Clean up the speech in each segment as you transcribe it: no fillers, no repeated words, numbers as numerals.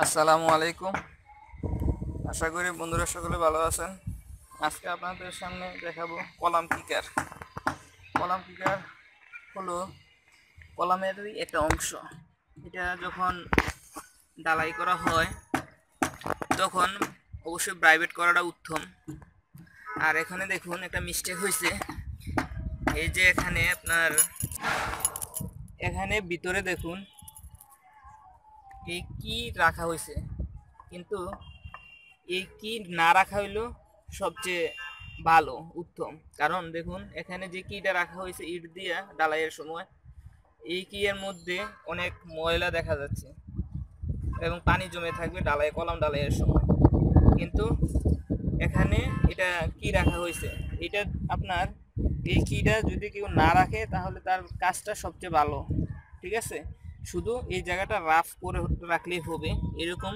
আসসালামু আলাইকুম। আশা করি বন্ধুরা সকলে ভালো আছেন। আজকে আপনাদের সামনে দেখাবো কলাম কিকার। কলাম কিকার হলো কলামেরই একটা অংশ। এটা যখন ডালাই করা হয় তখন অবশ্যই প্রাইভেট করাটা উত্তম। আর এখানে দেখুন একটা মিস্টেক হয়েছে। এই যে এখানে ভিতরে দেখুন এই কি রাখা হয়েছে, কিন্তু এই কি না রাখা হইলো সবচেয়ে ভালো উত্তম। কারণ দেখুন এখানে যে কিটা রাখা হয়েছে ইট দিয়া ডালাইয়ের সময়, এই কি এর মধ্যে অনেক ময়লা দেখা যাচ্ছে এবং পানি জমে থাকবে কলাম ডালাইয়ের সময়। কিন্তু এখানে এটা কি রাখা হয়েছে, এটা আপনার এই কিটা যদি কেউ না রাখে তাহলে তার কাজটা সবচেয়ে ভালো। ঠিক আছে, শুধু এই জায়গাটা রাফ করে রাখলেই হবে। এরকম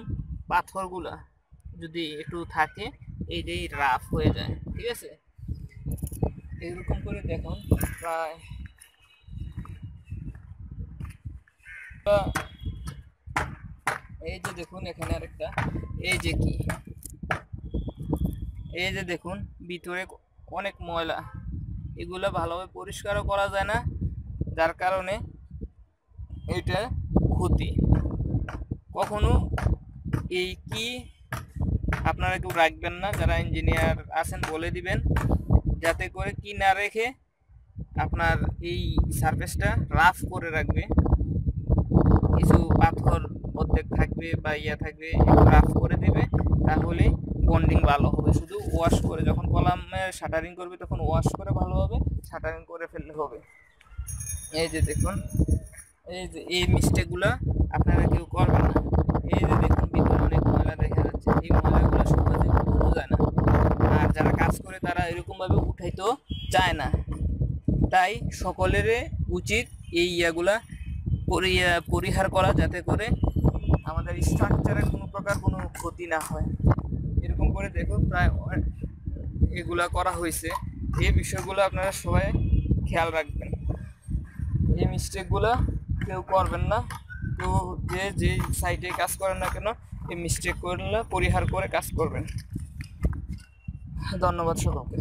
পাথরগুলা যদি একটু থাকে এই যে রাফ হয়ে যায়। ঠিক আছে, এরকম করে দেখুন প্রায় এই যে দেখুন এখানে আরেকটা এই যে কি এই যে দেখুন ভিতরে অনেক ময়লা, এগুলো ভালোভাবে পরিষ্কারও করা যায় না, যার কারণে এটা ক্ষতি। কখনো এই কি আপনারা কেউ রাখবেন না, যারা ইঞ্জিনিয়ার আছেন বলে দিবেন, যাতে করে কি না রেখে আপনার এই সারফেসটা রাফ করে রাখবে। কিছু পাথর অর্ধেক থাকবে বা থাকবে, একটু রাফ করে দেবে, তাহলে বন্ডিং ভালো হবে। শুধু ওয়াশ করে যখন কলামের শাটারিং করবে তখন ওয়াশ করে ভালোভাবে শাটারিং করে ফেললে হবে। এই যে দেখুন এই যে এই মিস্টেকগুলো আপনারা কেউ করবেন না। এই যে দেখুন ভিতরে অনেক ময়লা দেখা যাচ্ছে, এই ময়লাগুলো সহজে উঠানো যায় না। আর যারা কাজ করে তারা এরকমভাবে উঠাইতেও চায় না। তাই সকলের উচিত এই ইয়াগুলা পরিহার করা, যাতে করে আমাদের স্ট্রাকচারের কোনো প্রকার কোনো ক্ষতি না হয়। এরকম করে দেখুন প্রায় এগুলা করা হয়েছে। এই বিষয়গুলো আপনারা সবাই খেয়াল রাখবেন। এই মিস্টেকগুলো কেউ করবেন না। কেউ যে সাইটে কাজ করেন না কেন এই মিস্টেক করলে পরিহার করে কাজ করবেন। ধন্যবাদ সকলকে।